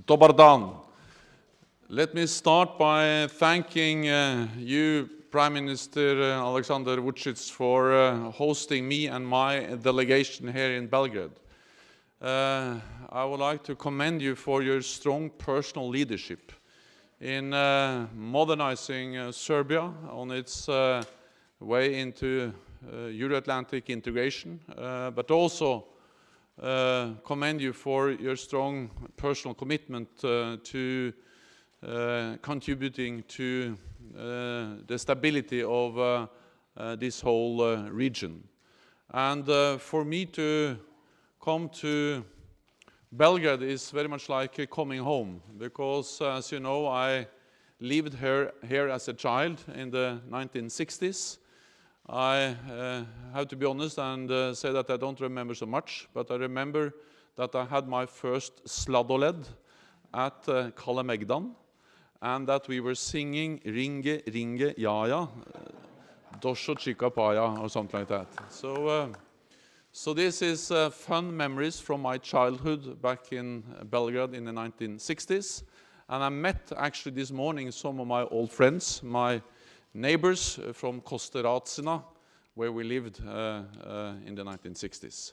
Dobar dan. Let me start by thanking you, Prime Minister Aleksandar Vučić, for hosting me and my delegation here in Belgrade. I would like to commend you for your strong personal leadership in modernizing Serbia on its way into Euro-Atlantic integration, but also commend you for your strong personal commitment to contributing to the stability of this whole region. And for me to come to Belgrade is very much like coming home, because as you know, I lived here as a child in the 1960s. I have to be honest and say that I don't remember so much, but I remember that I had my first sladoled at Kalle Megdan, and that we were singing Ringe, Ringe, Ja, Ja, Dosho Chica Paya, or something like that. So this is fun memories from my childhood back in Belgrade in the 1960s. And I met actually this morning some of my old friends, my neighbors from Kosteracina, where we lived in the 1960s.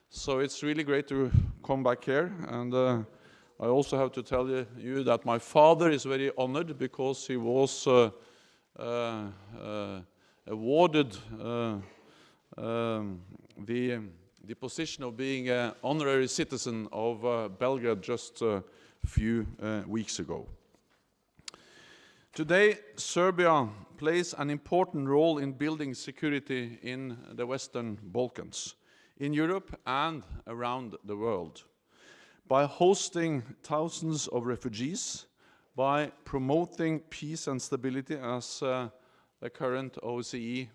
So it's really great to come back here. And I also have to tell you that my father is very honored because he was awarded the position of being an honorary citizen of Belgrade just a few weeks ago. Today, Serbia plays an important role in building security in the Western Balkans, in Europe and around the world, by hosting thousands of refugees, by promoting peace and stability as the current OSCE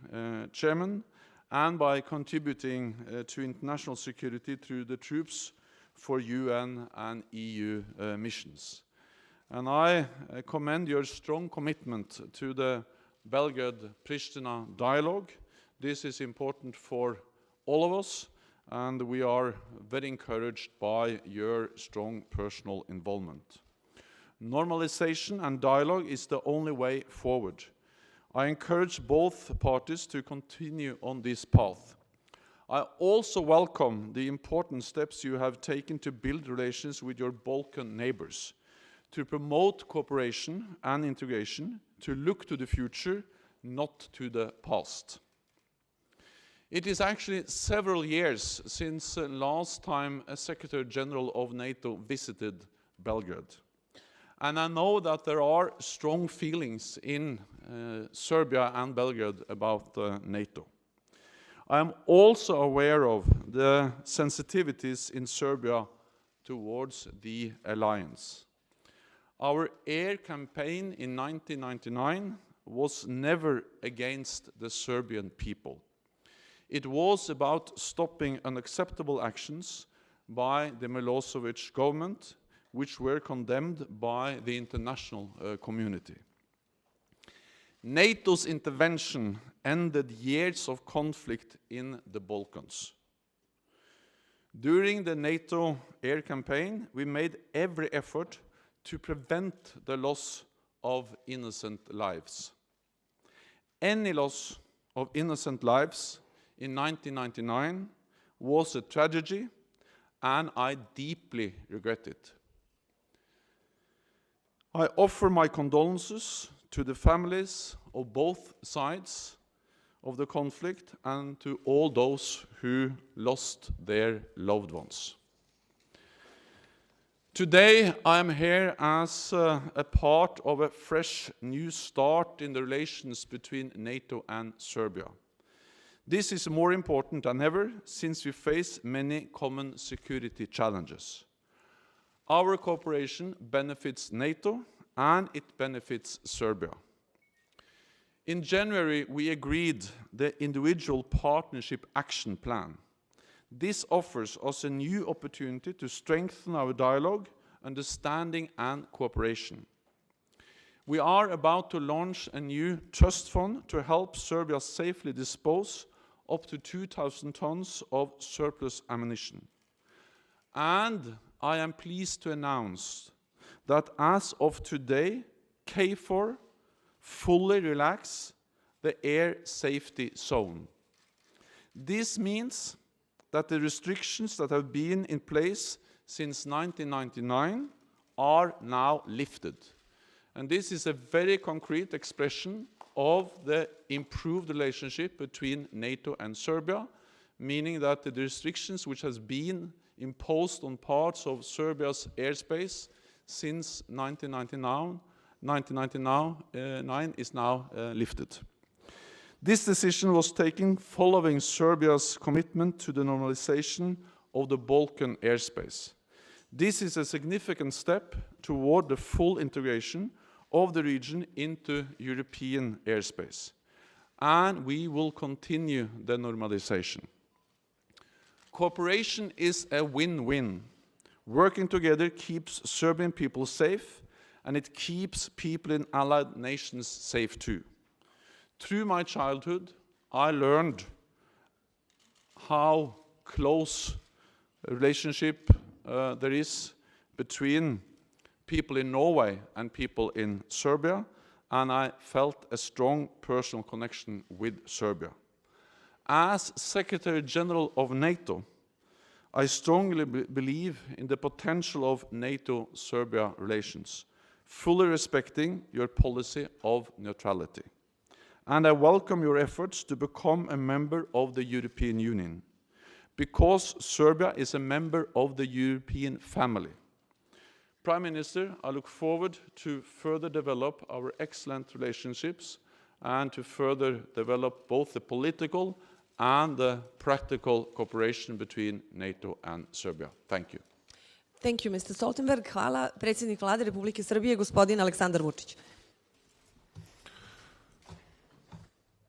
chairman, and by contributing to international security through the troops for UN and EU missions. And I commend your strong commitment to the Belgrade-Pristina dialogue. This is important for all of us, and we are very encouraged by your strong personal involvement. Normalization and dialogue is the only way forward. I encourage both parties to continue on this path. I also welcome the important steps you have taken to build relations with your Balkan neighbors, to promote cooperation and integration, to look to the future, not to the past. It is actually several years since last time a Secretary General of NATO visited Belgrade. And I know that there are strong feelings in Serbia and Belgrade about NATO. I am also aware of the sensitivities in Serbia towards the alliance. Our air campaign in 1999 was never against the Serbian people. It was about stopping unacceptable actions by the Milosevic government, which were condemned by the international community. NATO's intervention ended years of conflict in the Balkans. During the NATO air campaign, we made every effort to prevent the loss of innocent lives. Any loss of innocent lives in 1999 was a tragedy, and I deeply regret it. I offer my condolences to the families of both sides of the conflict and to all those who lost their loved ones. Today, I am here as a part of a fresh new start in the relations between NATO and Serbia. This is more important than ever since we face many common security challenges. Our cooperation benefits NATO and it benefits Serbia. In January, we agreed the Individual Partnership Action Plan. This offers us a new opportunity to strengthen our dialogue, understanding and cooperation. We are about to launch a new trust fund to help Serbia safely dispose up to 2,000 tons of surplus ammunition. And I am pleased to announce that as of today, KFOR fully relax the air safety zone. This means that the restrictions that have been in place since 1999 are now lifted. And this is a very concrete expression of the improved relationship between NATO and Serbia, meaning that the restrictions which has been imposed on parts of Serbia's airspace since 1999 is now lifted. This decision was taken following Serbia's commitment to the normalization of the Balkan airspace. This is a significant step toward the full integration of the region into European airspace, and we will continue the normalization. Cooperation is a win-win. Working together keeps Serbian people safe, and it keeps people in allied nations safe too. Through my childhood, I learned how close a relationship there is between people in Norway and people in Serbia, and I felt a strong personal connection with Serbia. As Secretary General of NATO, I strongly believe in the potential of NATO-Serbia relations, fully respecting your policy of neutrality. And I welcome your efforts to become a member of the European Union, because Serbia is a member of the European family. Prime Minister, I look forward to further develop our excellent relationships and to further develop both the political and the practical cooperation between NATO and Serbia. Thank you. Thank you, Mr. Stoltenberg. Hvala. Predsjednik Vlade Republike Srbije, gospodin Aleksandar Vučić.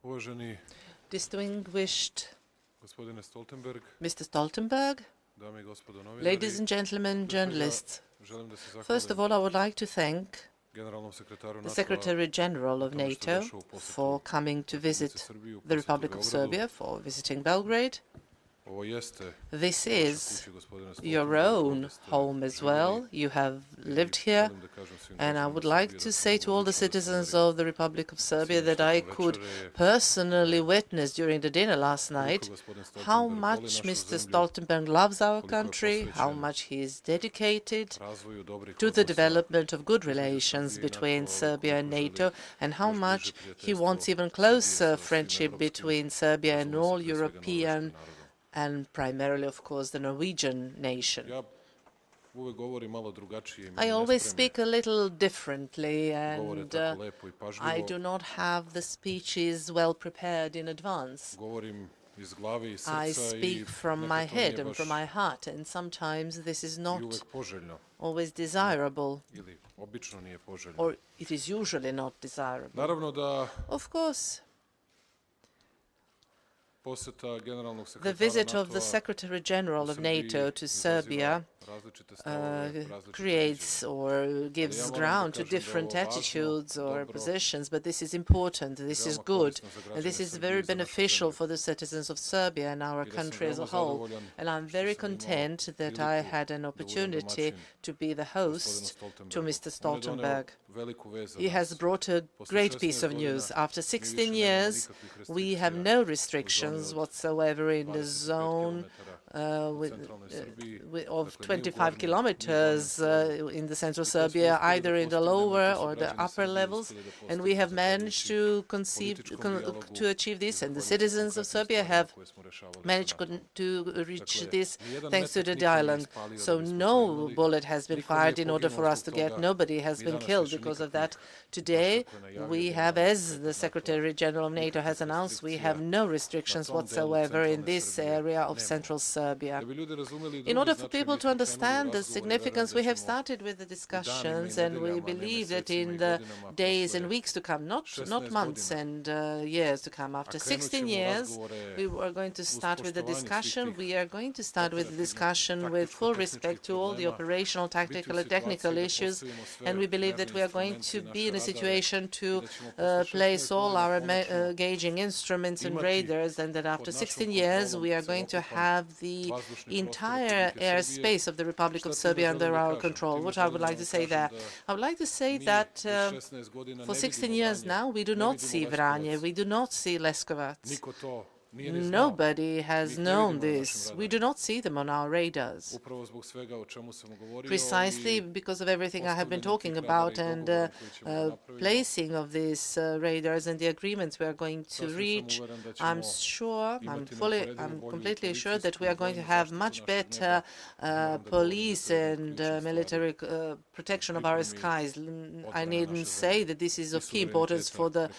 Uvaženi Distinguished gospodine Stoltenberg, Mr. Stoltenberg, dame I gospodo novinari, ladies and gentlemen, journalists. želim da se First of zahvalim all, I would like to thank generalnom sekretaru the NATO Secretary General of tome što je NATO došao u posetu for coming to visit Srbiji, u the posetu Republic of Beogradu. Serbia, for visiting Belgrade. Ovo jeste This vaša is kuća, gospodine your Stoltenberg, own ovdje ste home as živjeli well. You have I lived here, želim da kažem svim and I građanima would like Srbije to da sam say to all the lično citizens zadovoljan of the Republic of Serbia svime that što I smo could večere, personally witness during the dinner last koliko night gospodin how Stoltenberg voli much našu Mr. zemlju, Stoltenberg loves our koliko je country, how posvećen much he is dedicated razvoju dobrih to the odnosa development of good između relations Srbije i between NATO-a, Serbia and koliko želi NATO, and how još much bliže he prijateljstvo wants even Srbije closer sa svim friendship evropskim between Serbia and državama, all sa pre svega European norveškim narodom. and primarily, of course, the Norwegian nation. Ja uvek govorim malo drugačije. I always speak a little differently, Govore and tako lepo I pažljivo. I do not have the speeches well prepared in advance. Govorim iz glave I srca I I speak from nekad my to head nije and baš from my heart, and sometimes this is I not uvek poželjno always desirable, ili obično nije poželjno. or it is usually not desirable. Naravno da Of course, poseta generalnog the sekretara visit of the NATO-a Secretary General of Srbiji NATO to izaziva Serbia različite stavove, različite creates viđenja. or gives moram da ground to kažem da je different ovo važno, attitudes or dobro, positions, but this is important, this is veoma good, korisno za and this građane is Srbije very I za našu beneficial zemlju. for the citizens of Serbia and our I da sam country as a veoma whole. zadovoljan And I'm što very sam imao content that I priliku had an da budem opportunity domaćin to be the host gospodina to Mr. On je doneo Stoltenberg. veliku vest za He has nas. brought a Posle great 16 piece of godina news. After mi više 16 nemamo years, nikakvih we have restrikcija no u restrictions zoni od whatsoever in the 25 zone kilometara u centralnoj Srbiji. of Dakle, ni u 25 gornjem, ni u kilometers donjem in the central I to smo Serbia, uspeli da either in the postignemo, lower to su or the građani upper Srbije levels, uspeli da and we have postignu managed to političkom dijalogu to achieve this, and the zahvaljujući citizens of konkretnim Serbia stvarima have koje smo rešavali sa managed NATO-om. to reach Dakle, this nijedan thanks to metak the niko nije dialogue. ispalio So da bismo to no imali. bullet has been Niko nije fired in order for poginuo us to zbog get. toga. Nobody has Mi been danas killed više because of nikakvih that. Today, baš kako je najavio we generalni have, as sekretar the Secretary General of NATO has nikakvih announced, we restrikcija have no restrictions na tom delu whatsoever in centralne this Srbije area of nemamo. central Serbia. Da bi ljudi razumeli In drugi order for značaj, people mi to smo krenuli u understand the razgovore, significance, verujem we da have ćemo started with the danima I discussions, and we nedeljama, ne believe that mesecima in I the godinama days and posle weeks to come, not 16 months godina. and years to come. After A krenut 16 ćemo u years, razgovore we are going to uz start with the poštovanje svih discussion. tih We are going to start with the discussion with full respect to all the problema, operational, biti u tactical, and situaciji technical da issues, postavimo sve and we believe that merne we are going to instrumente i be in a naše radare situation to I da ćemo posle 16 place all godina our konačno gauging instruments and imati radars, and that after pod našom 16 years kontrolom we are going to celokupan have the the entire airspace of the Republic of Serbia under our control. What I would like to say there? I would like to say that for 16 years now, we do not see Vranje, we do not see Leskovac. Nobody has known this. We do not see them on our radars. Precisely because of everything I have been talking about and placing of these radars and the agreements we are going to reach, I'm completely sure that we are going to have much better police and military protection of our skies. I needn't say that this is of key importance for the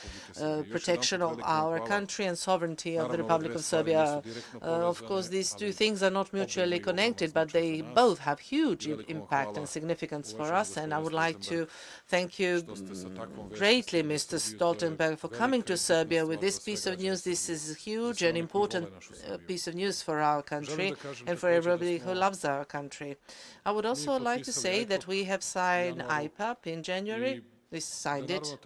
protection of our country and sovereignty of the Republic of Serbia. Of course, these two things are not mutually connected, but they both have huge impact and significance for us. And I would like to thank you greatly, Mr. Stoltenberg, for coming to Serbia with this piece of news. This is a huge and important piece of news for our country and for everybody who loves our country. I would also like to say that we have signed IPAP in January. We signed it.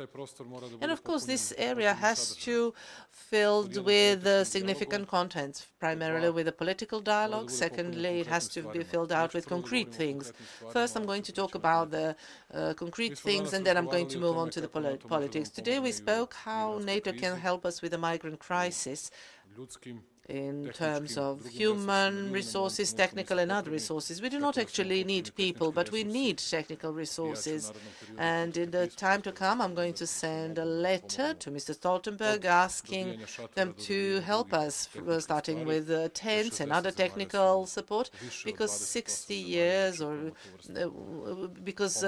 And of course, this area has to filled with significant content, primarily with a political dialogue. Secondly, it has to be filled out with concrete things. First, I'm going to talk about the concrete things, and then I'm going to move on to the politics. Today, we spoke how NATO can help us with the migrant crisis in terms of human resources, technical and other resources. We do not actually need people, but we need technical resources. And in the time to come, I'm going to send a letter to Mr. Stoltenberg asking them to help us, starting with tents and other technical support, because 60 years or because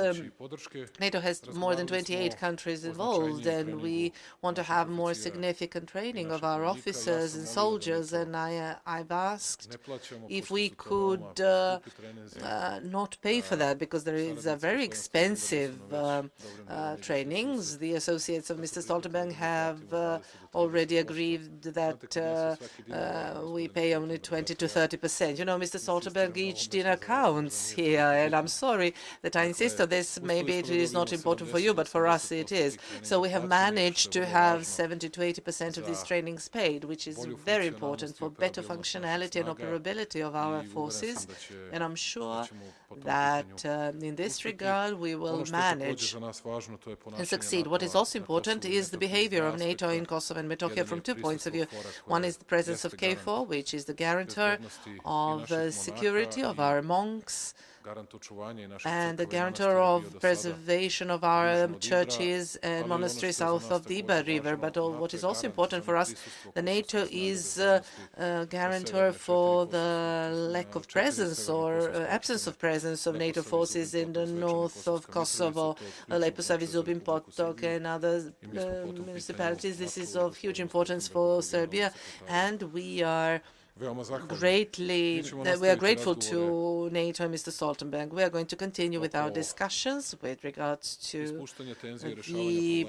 NATO has more than 28 countries involved, and we want to have more significant training of our officers and soldiers. And I've asked if we could not pay for that, because there is a very expensive trainings. The associates of Mr. Stoltenberg have already agreed that we pay only 20 to 30%. You know, Mr. Stoltenberg, each dinner counts here, and I'm sorry that I insist on this. Maybe it is not important for you, but for us it is. So we have managed to have 70 to 80% of these trainings paid, which is very important for better functionality and operability of our forces. And I'm sure that in this regard we will manage and succeed. What is also important is the behavior of NATO in Kosovo and Metohija from 2 points of view. One is the presence of KFOR, which is the guarantor of security of our monks and the guarantor of preservation of our churches and monasteries south of the Ibar River. But what is also important for us, the NATO is a guarantor for the lack of presence or absence of presence of NATO forces in the north of Kosovo, Leposavić, Zubin Potok and other municipalities. This is of huge importance for Serbia, and we are grateful to NATO and Mr. Stoltenberg. We are going to continue with our discussions with regards to the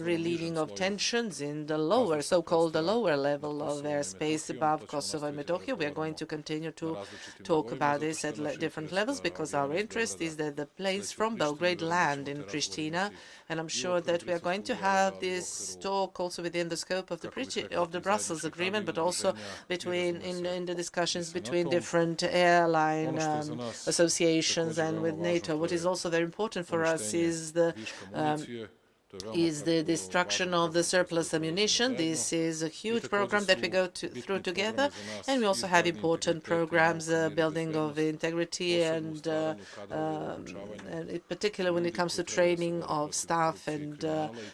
relieving of tensions in the lower, so-called the lower level of airspace above Kosovo and Metohija. We are going to continue to talk about this at different levels, because our interest is that the planes from Belgrade land in Pristina, and I'm sure that we are going to have this talk also within the scope of the Brussels agreement, but also in the discussions between different airline associations and with NATO. What is also very important for us is the destruction of the surplus ammunition. This is a huge program that we go through together, and we also have important programs, building of integrity and in particular when it comes to training of staff and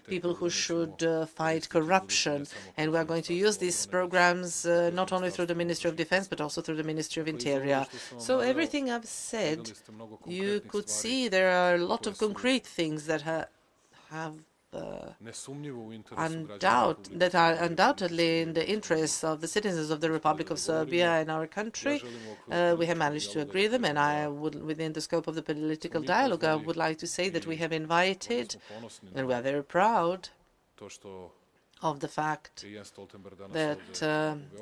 people who should fight corruption. And we are going to use these programs not only through the Ministry of Defense, but also through the Ministry of Interior. So everything I've said, you could see there are a lot of concrete things that are undoubtedly in the interests of the citizens of the Republic of Serbia and our country. We have managed to agree them, and I would, within the scope of the political dialogue, I would like to say that we have invited, and we are very proud of the fact that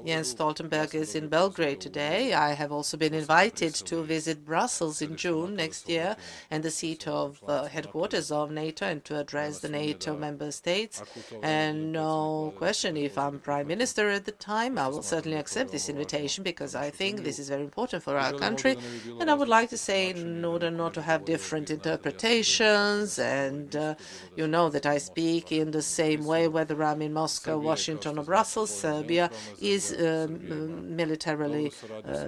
Jens Stoltenberg is in Belgrade today. I have also been invited to visit Brussels in June next year, and the seat of headquarters of NATO, and to address the NATO member states. And no question, if I'm Prime Minister at the time, I will certainly accept this invitation, because I think this is very important for our country. And I would like to say, in order not to have different interpretations, and you know that I speak in the same way whether I'm in Moscow, Washington or Brussels. Serbia is militarily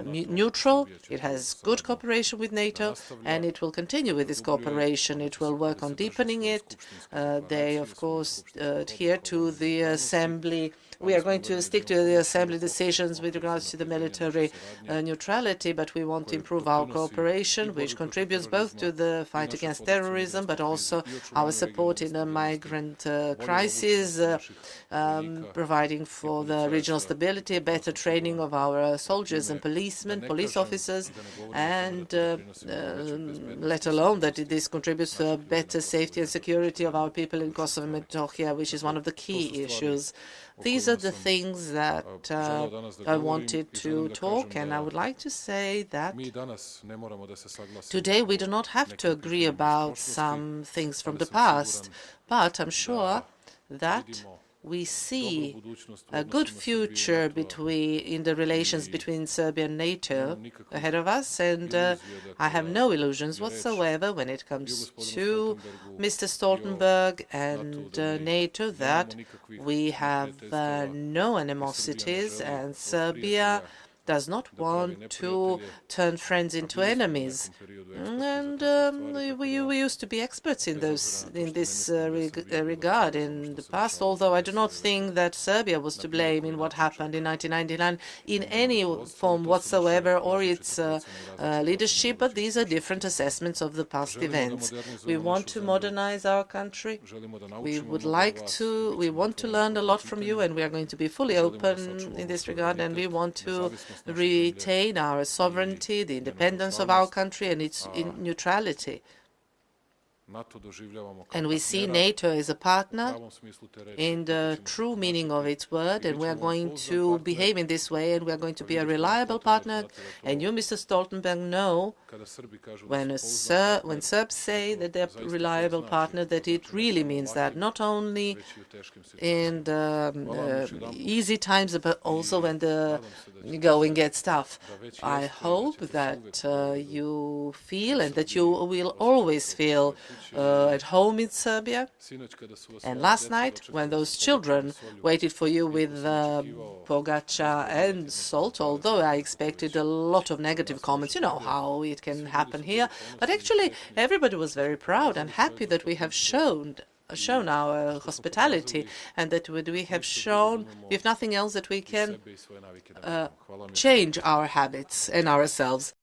neutral. It has good cooperation with NATO, and it will continue with this cooperation. It will work on deepening it. They, of course, adhere to the Assembly. We are going to stick to the Assembly decisions with regards to the military neutrality, but we want to improve our cooperation, which contributes both to the fight against terrorism, but also our support in the migrant crisis, providing for the regional stability, better training of our soldiers and policemen, police officers, and let alone that this contributes to better safety and security of our people in Kosovo and Metohija, which is one of the key issues. These are the things that I wanted to talk, and I would like to say that today we do not have to agree about some things from the past, but I'm sure that we see a good future in the relations between Serbia and NATO ahead of us, and I have no illusions whatsoever when it comes to Mr. Stoltenberg and NATO that we have no animosities, and Serbia does not want to turn friends into enemies. And we used to be experts in this regard in the past, although I do not think that Serbia was to blame in what happened in 1999 in any form whatsoever, or its leadership, but these are different assessments of the past events. We want to modernize our country. We want to learn a lot from you, and we are going to be fully open in this regard, and we want to retain our sovereignty, the independence of our country, and its neutrality. And we see NATO as a partner in the true meaning of its word, and we are going to behave in this way, and we are going to be a reliable partner. And you, Mr. Stoltenberg, know when Serbs say that they're a reliable partner, that it really means that, not only in the easy times, but also when the going gets tough. I hope that you feel, and that you will always feel at home in Serbia. And last night, when those children waited for you with pogača and salt, although I expected a lot of negative comments, you know how it can happen here, but actually everybody was very proud and happy that we have shown our hospitality, and that we have shown, if nothing else, that we can change our habits and ourselves.